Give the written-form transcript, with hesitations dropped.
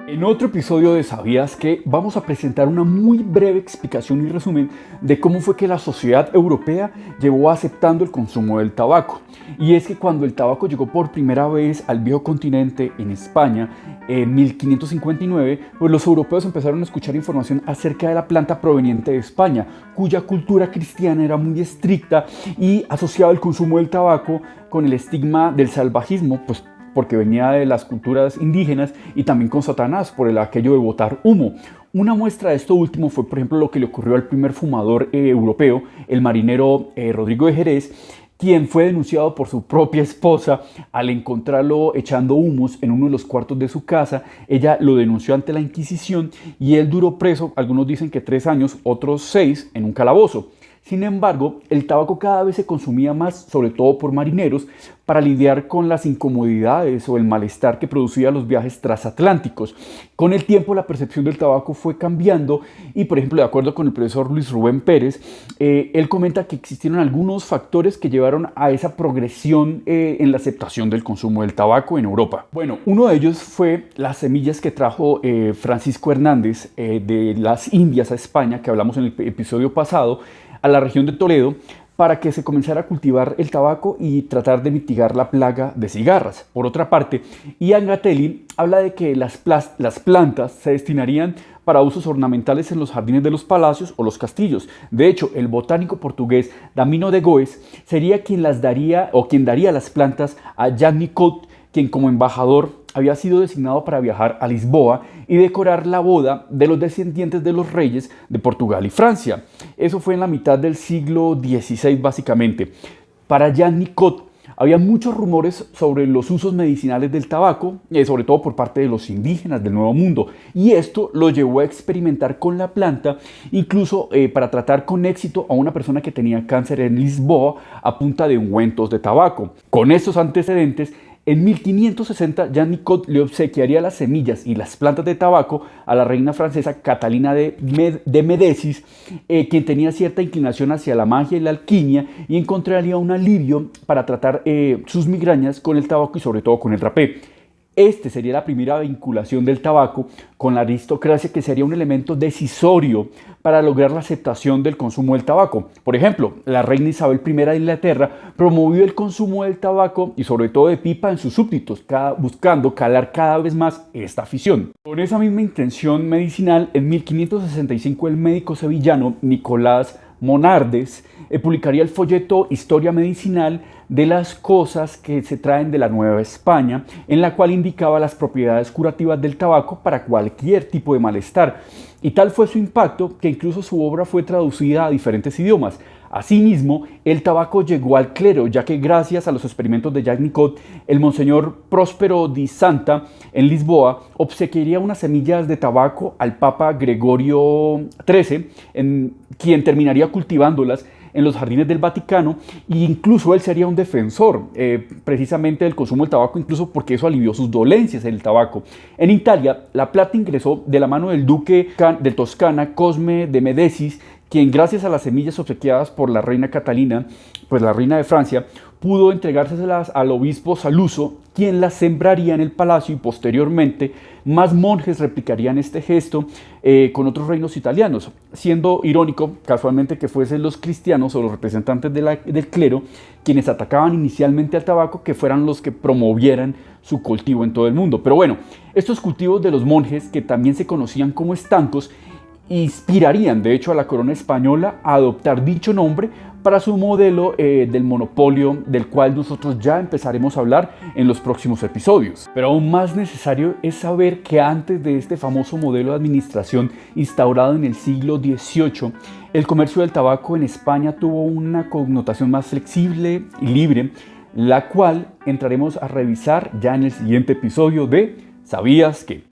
En otro episodio de ¿Sabías qué? Vamos a presentar una muy breve explicación y resumen de cómo fue que la sociedad europea llevó aceptando el consumo del tabaco. Y es que cuando el tabaco llegó por primera vez al viejo continente, en España, en 1559, pues los europeos empezaron a escuchar información acerca de la planta proveniente de España, cuya cultura cristiana era muy estricta y asociaba el consumo del tabaco con el estigma del salvajismo, pues porque venía de las culturas indígenas y también con Satanás por el aquello de botar humo. Una muestra de esto último fue, por ejemplo, lo que le ocurrió al primer fumador europeo, el marinero Rodrigo de Jerez, quien fue denunciado por su propia esposa al encontrarlo echando humos en uno de los cuartos de su casa. Ella lo denunció ante la Inquisición y él duró preso, algunos dicen que 3 años, otros 6, en un calabozo. Sin embargo, el tabaco cada vez se consumía más, sobre todo por marineros, para lidiar con las incomodidades o el malestar que producían los viajes transatlánticos. Con el tiempo la percepción del tabaco fue cambiando y, por ejemplo, de acuerdo con el profesor Luis Rubén Pérez, él comenta que existieron algunos factores que llevaron a esa progresión en la aceptación del consumo del tabaco en Europa. Bueno, uno de ellos fue las semillas que trajo Francisco Hernández de las Indias a España, que hablamos en el episodio pasado, a la región de Toledo, para que se comenzara a cultivar el tabaco y tratar de mitigar la plaga de cigarras. Por otra parte, Ian Gatelli habla de que las plantas se destinarían para usos ornamentales en los jardines de los palacios o los castillos. De hecho, el botánico portugués Damino de Goes sería quien las daría o quien daría las plantas a Jean Nicot, quien como embajador había sido designado para viajar a Lisboa y decorar la boda de los descendientes de los reyes de Portugal y Francia. Eso fue en la mitad del siglo XVI básicamente. Para Jean Nicot había muchos rumores sobre los usos medicinales del tabaco, sobre todo por parte de los indígenas del Nuevo Mundo, y esto lo llevó a experimentar con la planta, incluso para tratar con éxito a una persona que tenía cáncer en Lisboa a punta de ungüentos de tabaco. Con estos antecedentes, en 1560, Jean Nicot le obsequiaría las semillas y las plantas de tabaco a la reina francesa Catalina de Médicis, quien tenía cierta inclinación hacia la magia y la alquimia y encontraría un alivio para tratar sus migrañas con el tabaco y sobre todo con el rapé. Este sería la primera vinculación del tabaco con la aristocracia, que sería un elemento decisorio para lograr la aceptación del consumo del tabaco. Por ejemplo, la reina Isabel I de Inglaterra promovió el consumo del tabaco y sobre todo de pipa en sus súbditos, buscando calar cada vez más esta afición. Con esa misma intención medicinal, en 1565 el médico sevillano Nicolás Monardes publicaría el folleto Historia Medicinal de las cosas que se traen de la Nueva España, en la cual indicaba las propiedades curativas del tabaco para cualquier tipo de malestar. Y tal fue su impacto que incluso su obra fue traducida a diferentes idiomas. Asimismo, el tabaco llegó al clero, ya que gracias a los experimentos de Jean Nicot, el monseñor Próspero di Santa en Lisboa obsequiaría unas semillas de tabaco al Papa Gregorio XIII, quien terminaría cultivándolas en los jardines del Vaticano, e incluso él sería un defensor precisamente del consumo del tabaco, incluso porque eso alivió sus dolencias en el tabaco. En Italia, la plata ingresó de la mano del duque de Toscana, Cosme de Médicis, quien gracias a las semillas obsequiadas por la reina Catalina, pues la reina de Francia, pudo entregárselas al obispo Saluso, quien las sembraría en el palacio, y posteriormente más monjes replicarían este gesto con otros reinos italianos, siendo irónico casualmente que fuesen los cristianos o los representantes del clero quienes atacaban inicialmente al tabaco, que fueran los que promovieran su cultivo en todo el mundo. Pero bueno, estos cultivos de los monjes, que también se conocían como estancos, inspirarían de hecho a la corona española a adoptar dicho nombre para su modelo del monopolio, del cual nosotros ya empezaremos a hablar en los próximos episodios. Pero aún más necesario es saber que antes de este famoso modelo de administración instaurado en el siglo XVIII, el comercio del tabaco en España tuvo una connotación más flexible y libre, la cual entraremos a revisar ya en el siguiente episodio de ¿Sabías qué?